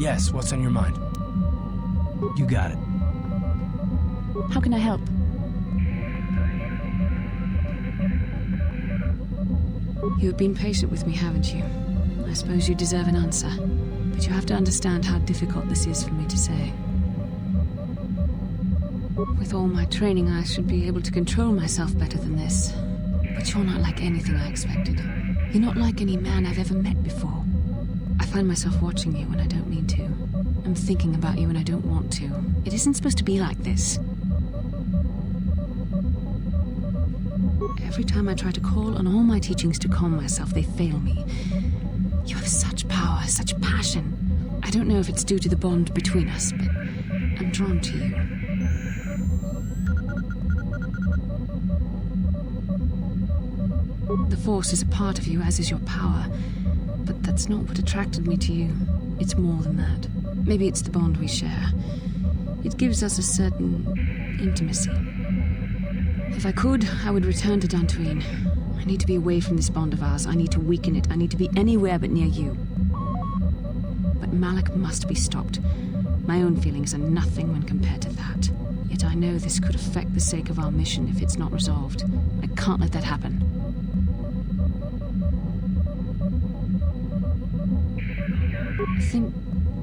Yes, what's on your mind? You got it. How can I help? You've been patient with me, haven't you? I suppose you deserve an answer. But you have to understand how difficult this is for me to say. With all my training, I should be able to control myself better than this. But you're not like anything I expected. You're not like any man I've ever met before. I find myself watching you when I don't mean to. I'm thinking about you when I don't want to. It isn't supposed to be like this. Every time I try to call on all my teachings to calm myself, they fail me. You have such power, such passion. I don't know if it's due to the bond between us, but I'm drawn to you. The Force is a part of you, as is your power. But that's not what attracted me to you. It's more than that. Maybe it's the bond we share. It gives us a certain intimacy. If I could, I would return to Dantooine. I need to be away from this bond of ours. I need to weaken it. I need to be anywhere but near you. But Malak must be stopped. My own feelings are nothing when compared to that. Yet I know this could affect the sake of our mission if it's not resolved. I can't let that happen.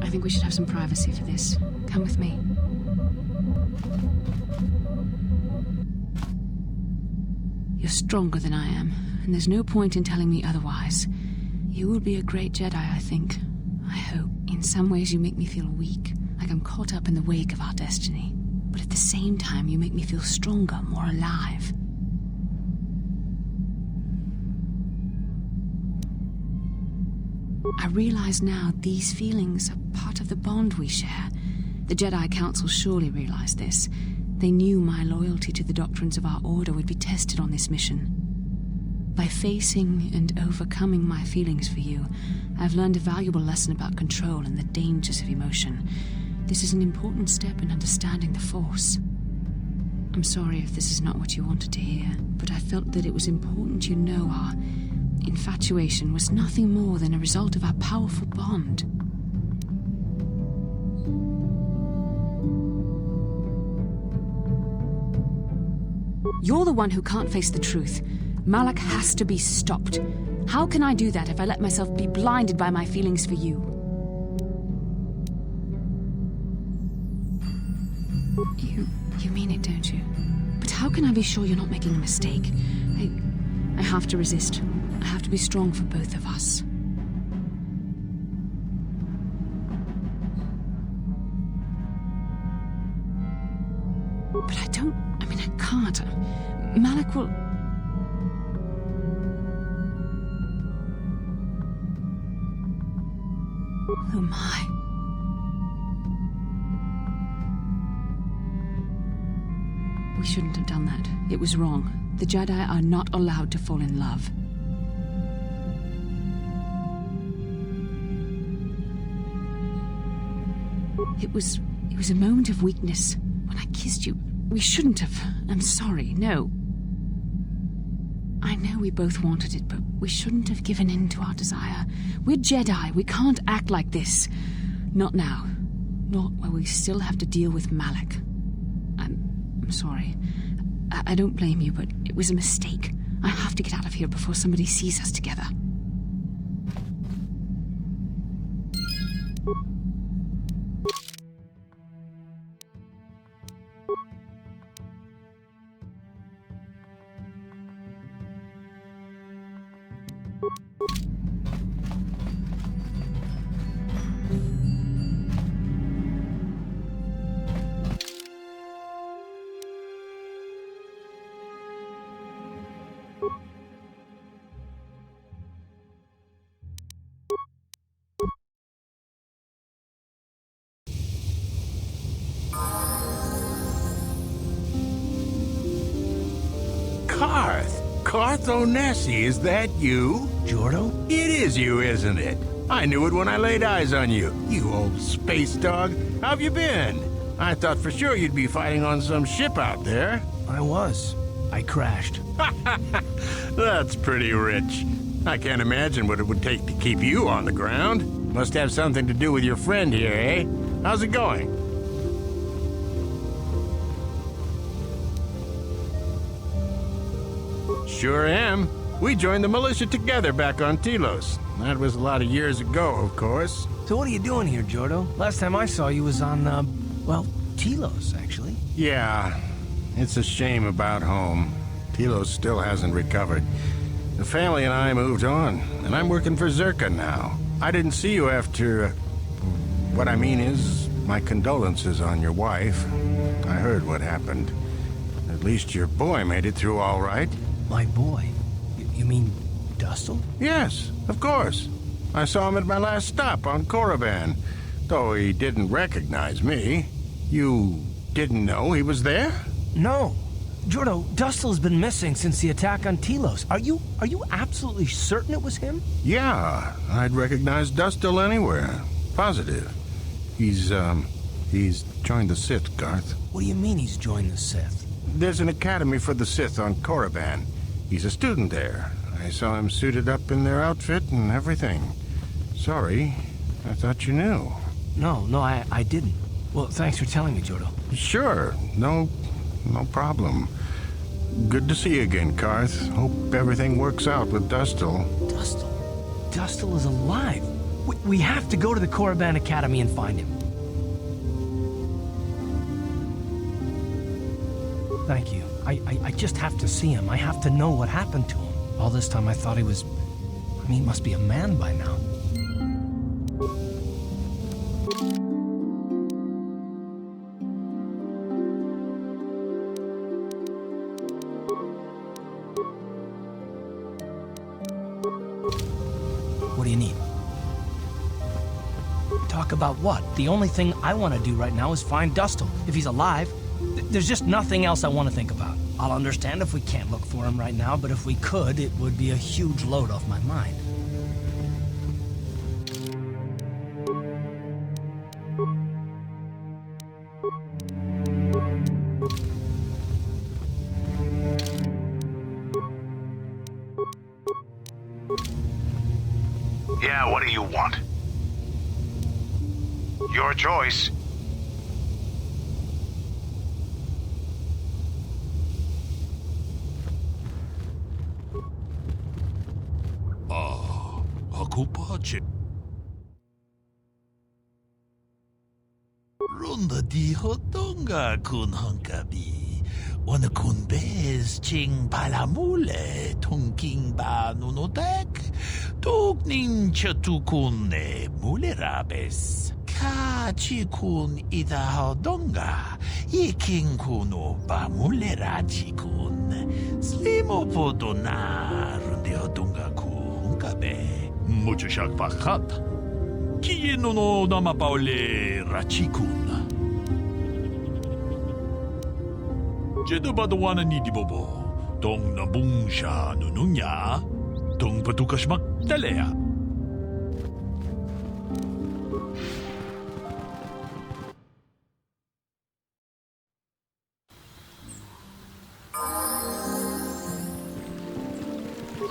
I think we should have some privacy for this. Come with me. You're stronger than I am, and there's no point in telling me otherwise. You will be a great Jedi, I think. I hope. In some ways you make me feel weak, like I'm caught up in the wake of our destiny. But at the same time, you make me feel stronger, more alive. I realize now these feelings are part of the bond we share. The Jedi Council surely realized this. They knew my loyalty to the doctrines of our order would be tested on this mission. By facing and overcoming my feelings for you, I've learned a valuable lesson about control and the dangers of emotion. This is an important step in understanding the Force. I'm sorry if this is not what you wanted to hear, but I felt that it was important you know our infatuation was nothing more than a result of our powerful bond. You're the one who can't face the truth. Malak has to be stopped. How can I do that if I let myself be blinded by my feelings for you? You mean it, don't you? But how can I be sure you're not making a mistake? I have to resist. I have to be strong for both of us. But I can't. Malak will... Who am I? We shouldn't have done that. It was wrong. The Jedi are not allowed to fall in love. It was a moment of weakness. When I kissed you, we shouldn't have. I'm sorry, no. I know we both wanted it, but we shouldn't have given in to our desire. We're Jedi. We can't act like this. Not now. Not while we still have to deal with Malak. I'm sorry. I don't blame you, but it was a mistake. I have to get out of here before somebody sees us together. Carth Onesi, is that you? Jordo? It is you, isn't it? I knew it when I laid eyes on you. You old space dog. How've you been? I thought for sure you'd be fighting on some ship out there. I was. I crashed. That's pretty rich. I can't imagine what it would take to keep you on the ground. Must have something to do with your friend here, eh? How's it going? Sure am. We joined the militia together back on Telos. That was a lot of years ago, of course. So what are you doing here, Jordo? Last time I saw you was on, well, Telos, actually. Yeah, it's a shame about home. Telos still hasn't recovered. The family and I moved on, and I'm working for Zerka now. I didn't see you after... what I mean is, my condolences on your wife. I heard what happened. At least your boy made it through all right. My boy? You mean Dustil? Yes, of course. I saw him at my last stop on Korriban, though he didn't recognize me. You didn't know he was there? No. Jordo, Dustil's been missing since the attack on Telos. Are you absolutely certain it was him? Yeah, I'd recognize Dustil anywhere. Positive. He's joined the Sith, Carth. What do you mean he's joined the Sith? There's an academy for the Sith on Korriban. He's a student there. I saw him suited up in their outfit and everything. Sorry, I thought you knew. No, I didn't. Well, thanks for telling me, Jordo. Sure, no problem. Good to see you again, Carth. Hope everything works out with Dustil. Dustil is alive. We have to go to the Korriban Academy and find him. Thank you. I just have to see him. I have to know what happened to him. All this time I thought he was... I mean, he must be a man by now. What do you need? Talk about what? The only thing I want to do right now is find Dustil. If he's alive, there's just nothing else I want to think about. I'll understand if we can't look for him right now, but if we could, it would be a huge load off my mind. Yeah, what do you want? Your choice. Ako pa, Ronda di hotonga kun hankabi. Wana kun bez ching palamule tongking ba nunotek. Tugning chatukun ne mulerabes. Ka chikun ida hodonga. Iking kuno ba mulerachi kun. Slimo podo na rundi hodonga ku hunkabe. Mucho shak pakat. Kieno no namapaule rachikun. Jedo badawana ni di bobo. Tong nabung siya nununya. Tong patukas magdalea.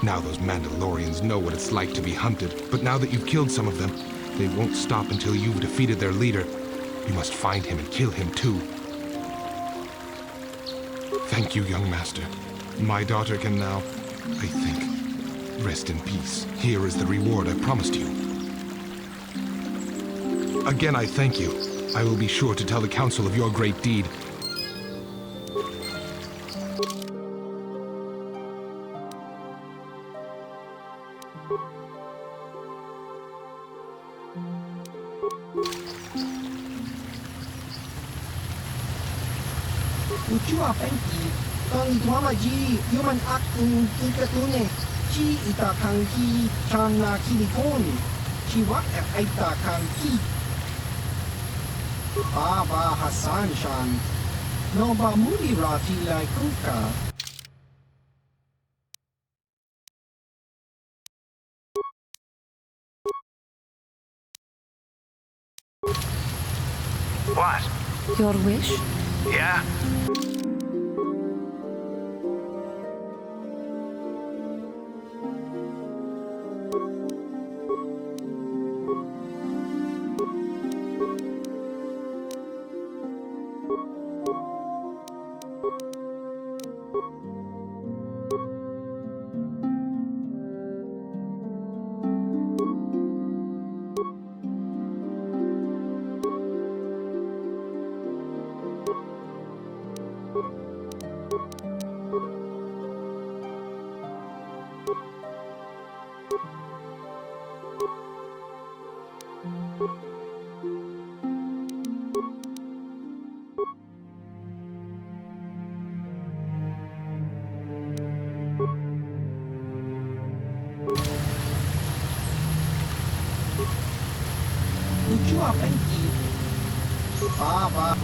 Now those Mandalorians know what it's like to be hunted, but now that you've killed some of them, they won't stop until you've defeated their leader. You must find him and kill him too. Thank you, young master. My daughter can now, I think, rest in peace. Here is the reward I promised you. Again, I thank you. I will be sure to tell the council of your great deed. Uchua penki, kang itwama ji, human act in ikatune, chi ita kang ki, chang na kilikon, chi wak aita kang ki. Baba Hassan Shan, no ba muli rati lai kuka. What? Your wish? Yeah? Baba.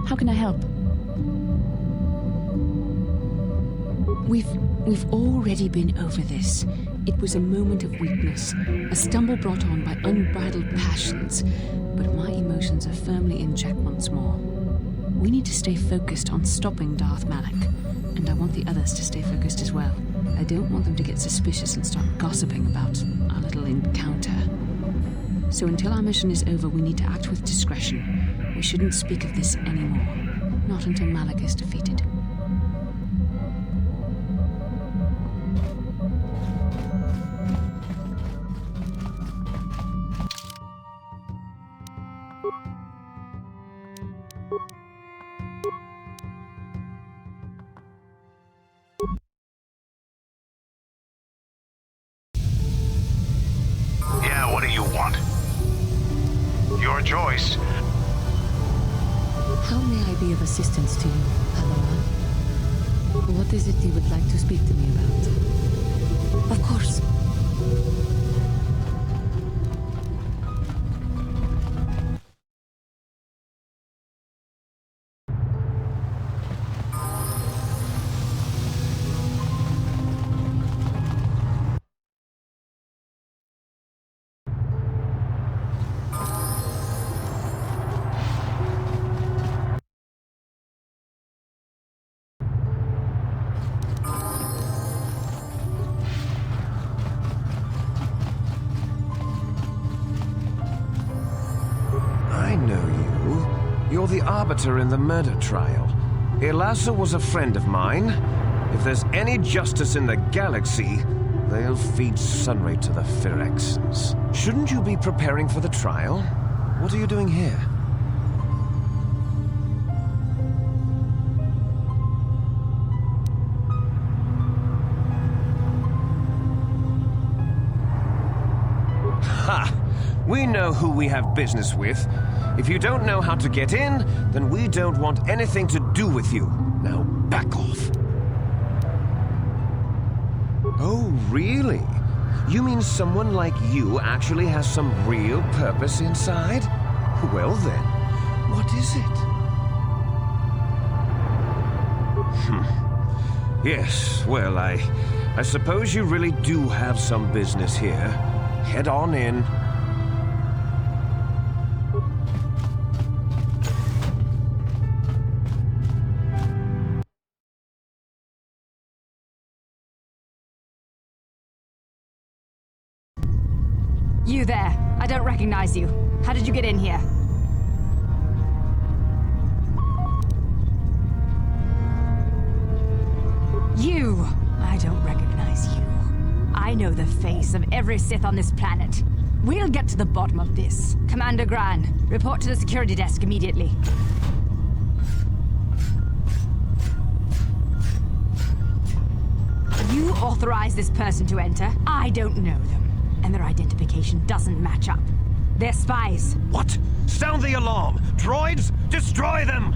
How can I help? We've already been over this. It was a moment of weakness, a stumble brought on by unbridled passions, but my emotions are firmly in check once more. We need to stay focused on stopping Darth Malak, and I want the others to stay focused as well. I don't want them to get suspicious and start gossiping about our little encounter. So until our mission is over, we need to act with discretion. We shouldn't speak of this anymore. Not until Malak is defeated. Yeah, what do you want? Your choice. How may I be of assistance to you, Padawan? What is it you would like to speak to me about? Of course. I know you. You're the arbiter in the murder trial. Elassa was a friend of mine. If there's any justice in the galaxy, they'll feed Sunray to the Phyrexians. Shouldn't you be preparing for the trial? What are you doing here? Ha! We know who we have business with. If you don't know how to get in, then we don't want anything to do with you. Now back off. Oh, really? You mean someone like you actually has some real purpose inside? Well then, what is it? Yes, well, I suppose you really do have some business here. Head on in. You there. I don't recognize you. How did you get in here? You! I don't recognize you. I know the face of every Sith on this planet. We'll get to the bottom of this. Commander Gran, report to the security desk immediately. You authorized this person to enter. I don't know them. And their identification doesn't match up. They're spies. What? Sound the alarm! Droids, destroy them!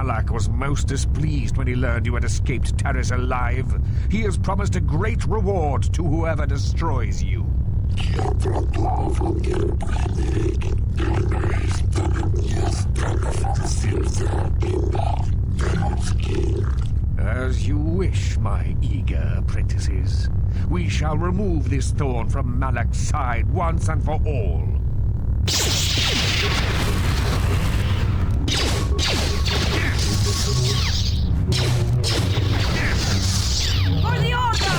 Malak was most displeased when he learned you had escaped Terrace alive. He has promised a great reward to whoever destroys you. As you wish, my eager apprentices. We shall remove this thorn from Malak's side once and for all. For the Order!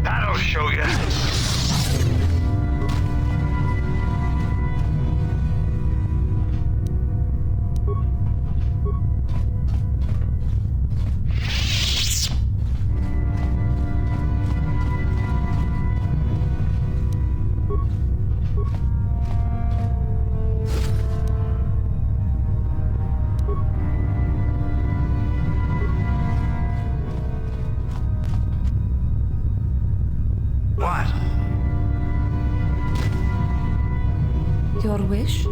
That'll show you. What? Your wish?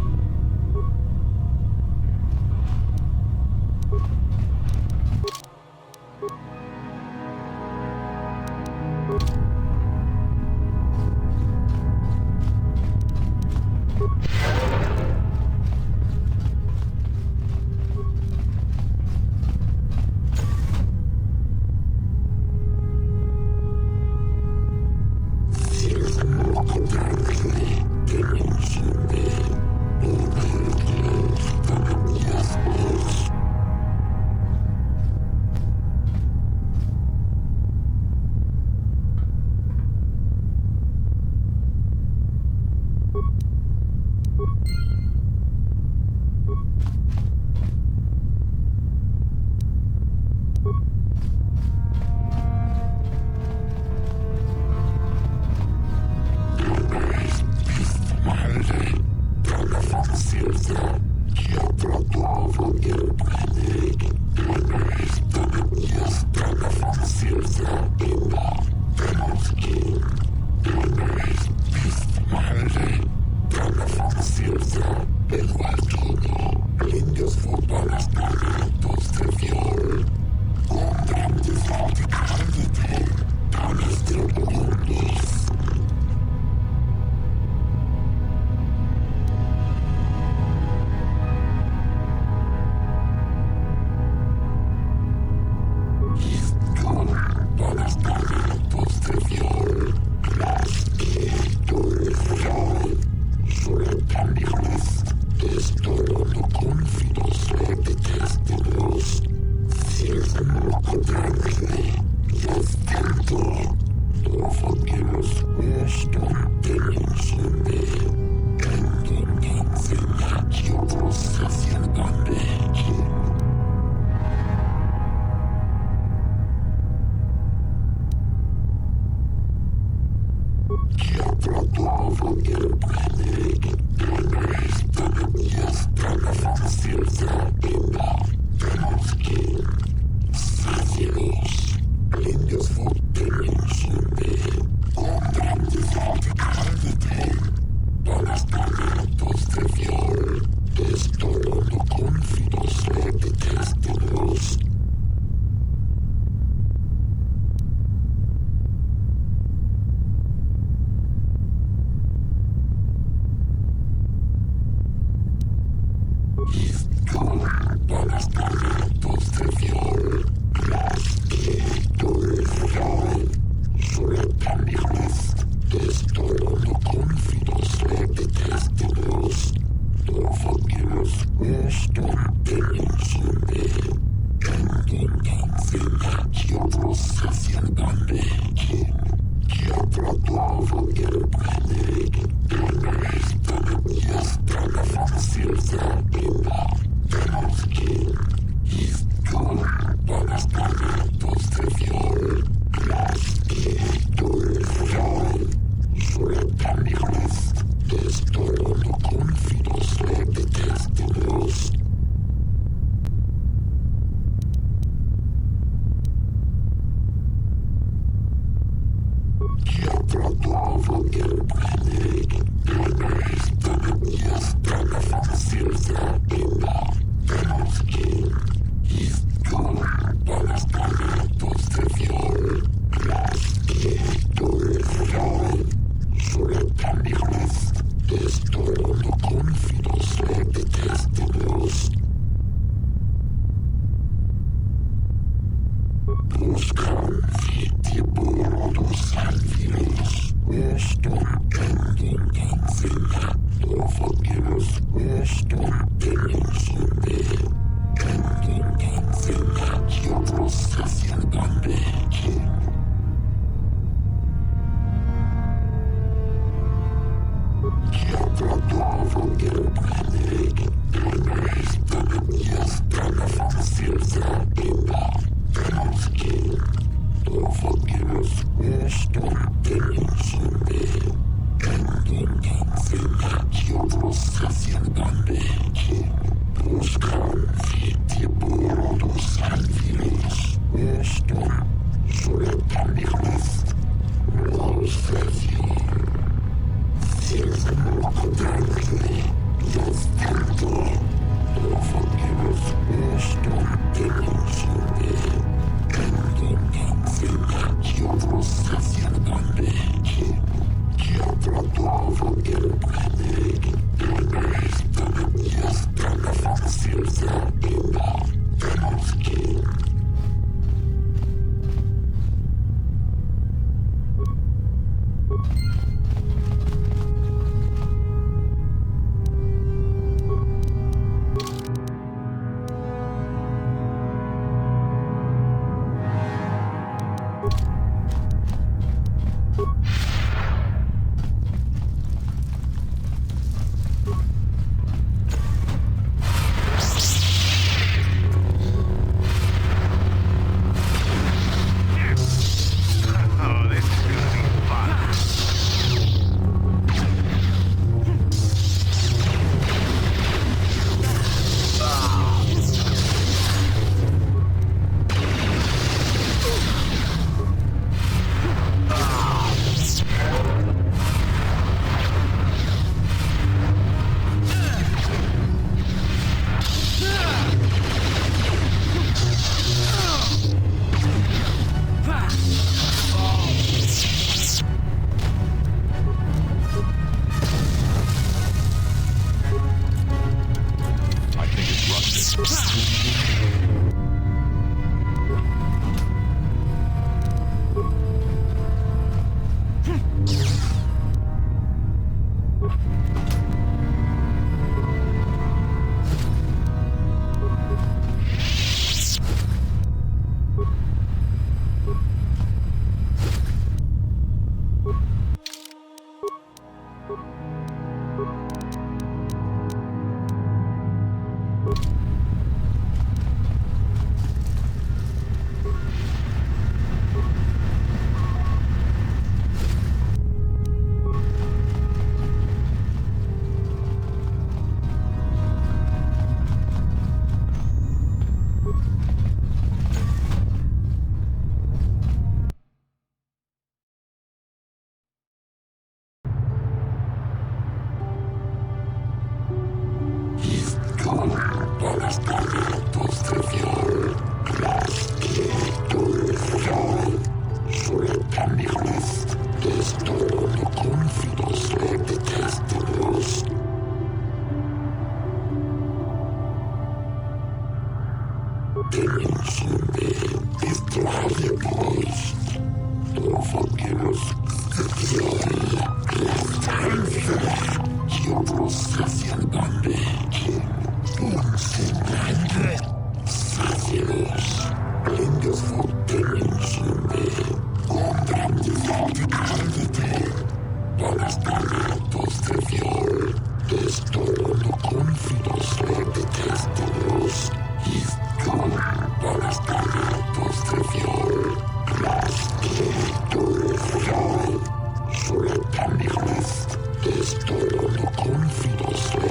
Sulle pendeln ist, det står under konfidos.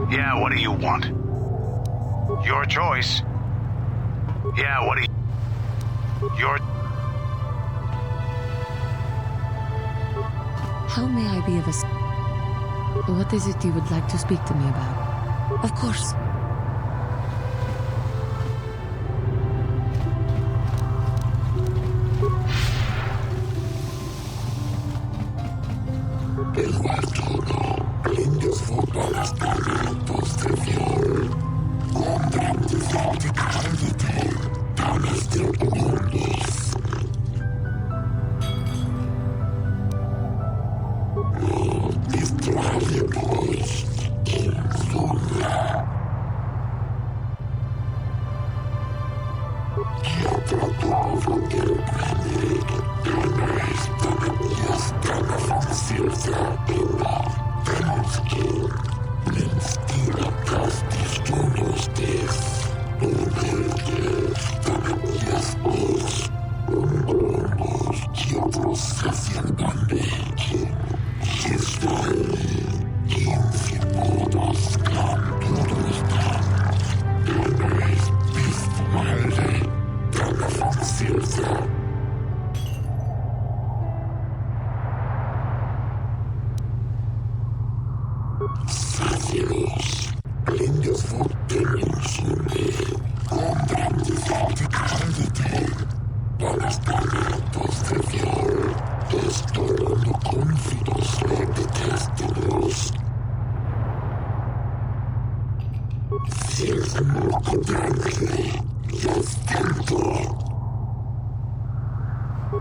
Yeah, what do you want? Your choice. Yeah, what do you... Your... How may I be of What is it you would like to speak to me about? Of course.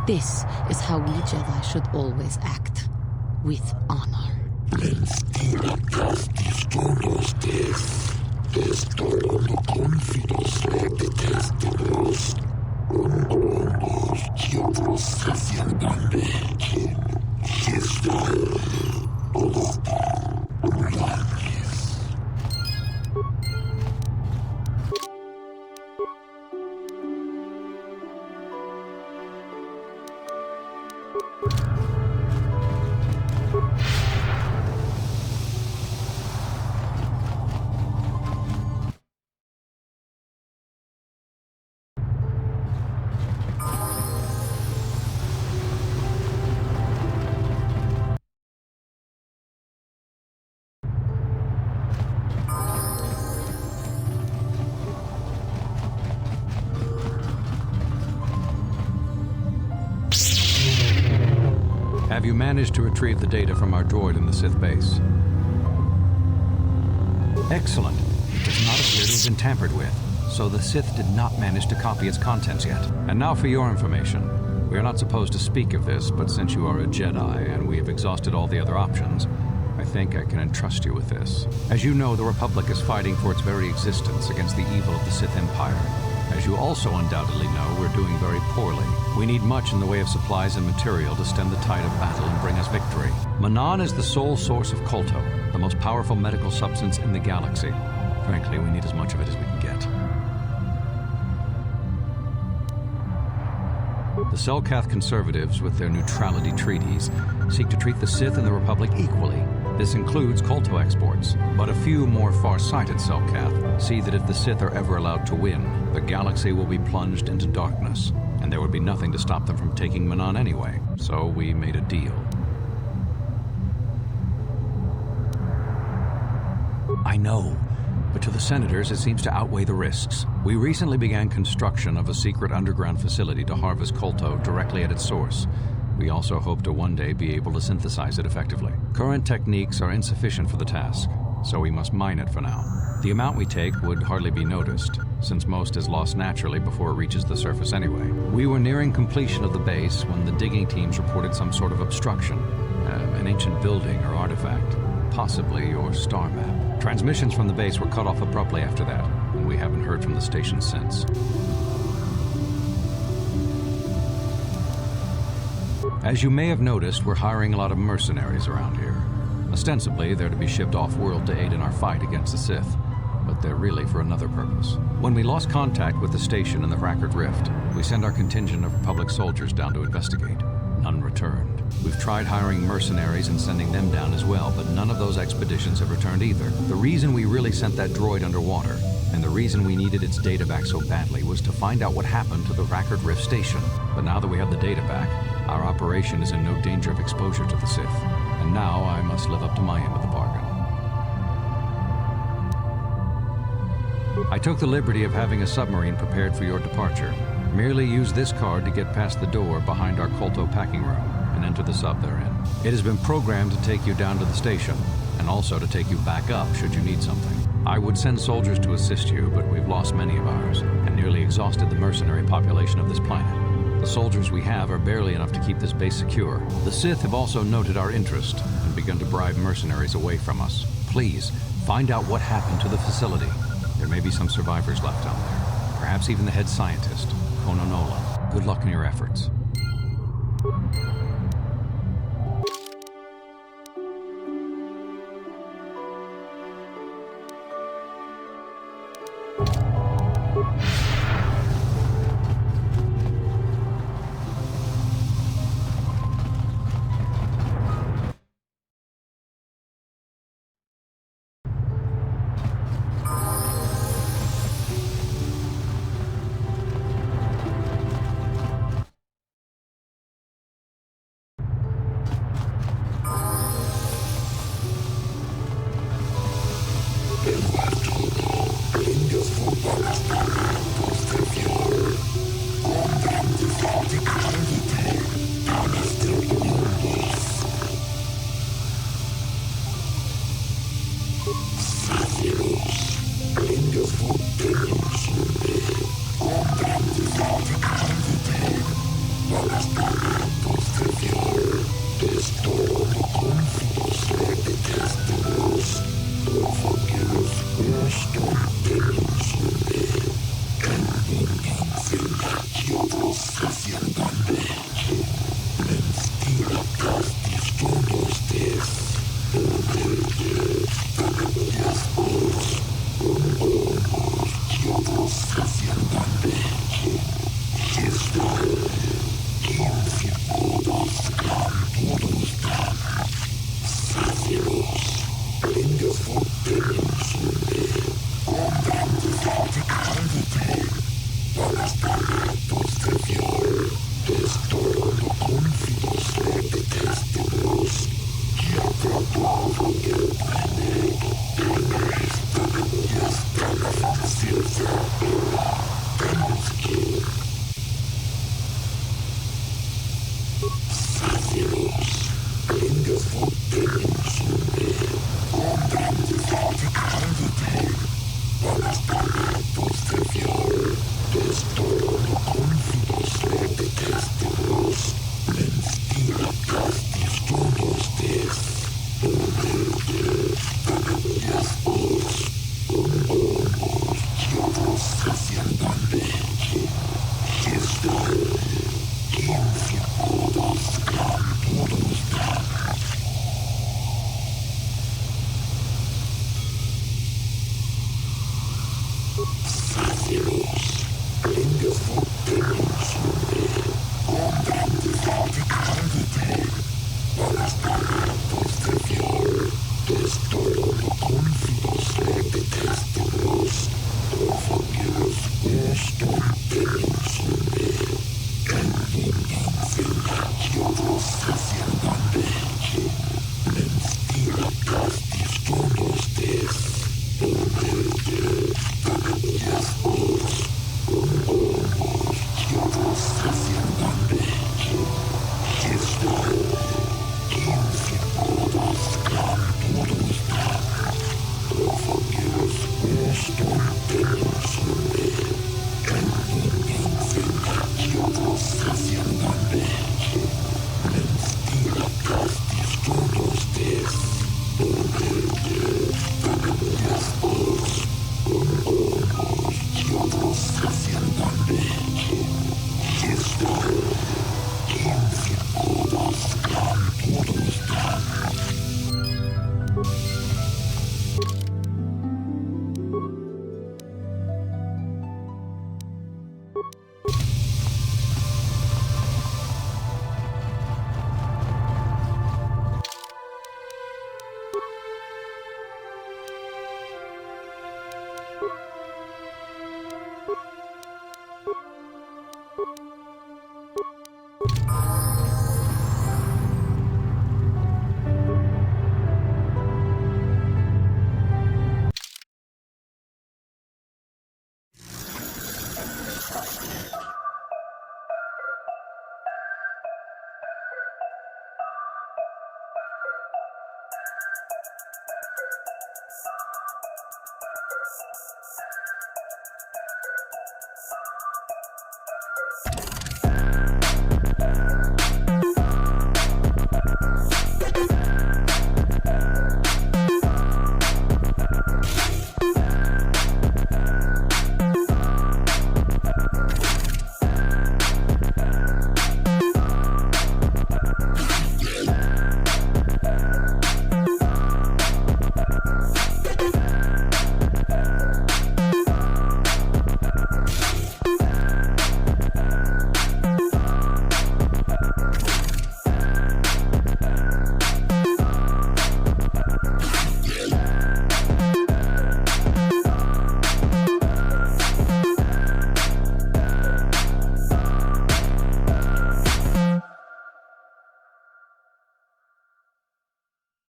This is how we Jedi should always act. With honor. Have you managed to retrieve the data from our droid in the Sith base? Excellent. It does not appear to have been tampered with, so the Sith did not manage to copy its contents yet. And now for your information. We are not supposed to speak of this, but since you are a Jedi and we have exhausted all the other options, I think I can entrust you with this. As you know, the Republic is fighting for its very existence against the evil of the Sith Empire. As you also undoubtedly know, we're doing very poorly. We need much in the way of supplies and material to stem the tide of battle and bring us victory. Manaan is the sole source of Kolto, the most powerful medical substance in the galaxy. Frankly, we need as much of it as we can get. The Selkath conservatives, with their neutrality treaties, seek to treat the Sith and the Republic equally. This includes Kolto exports, but a few more far-sighted Selkath see that if the Sith are ever allowed to win, the galaxy will be plunged into darkness, and there would be nothing to stop them from taking Manaan anyway. So we made a deal. I know, but to the senators it seems to outweigh the risks. We recently began construction of a secret underground facility to harvest Kolto directly at its source. We also hope to one day be able to synthesize it effectively. Current techniques are insufficient for the task, so we must mine it for now. The amount we take would hardly be noticed, since most is lost naturally before it reaches the surface anyway. We were nearing completion of the base when the digging teams reported some sort of obstruction, an ancient building or artifact, possibly your star map. Transmissions from the base were cut off abruptly after that, and we haven't heard from the station since. As you may have noticed, we're hiring a lot of mercenaries around here. Ostensibly, they're to be shipped off-world to aid in our fight against the Sith, but they're really for another purpose. When we lost contact with the station in the Rackard Rift, we sent our contingent of Republic soldiers down to investigate. None returned. We've tried hiring mercenaries and sending them down as well, but none of those expeditions have returned either. The reason we really sent that droid underwater, and the reason we needed its data back so badly, was to find out what happened to the Rackard Rift station. But now that we have the data back, our operation is in no danger of exposure to the Sith. And now I must live up to my end of the bargain. I took the liberty of having a submarine prepared for your departure. Merely use this card to get past the door behind our Kolto packing room and enter the sub therein. It has been programmed to take you down to the station, and also to take you back up should you need something. I would send soldiers to assist you, but we've lost many of ours, and nearly exhausted the mercenary population of this planet. The soldiers we have are barely enough to keep this base secure. The Sith have also noted our interest and begun to bribe mercenaries away from us. Please, find out what happened to the facility. There may be some survivors left down there. Perhaps even the head scientist, Kono Nola. Good luck in your efforts. Bastila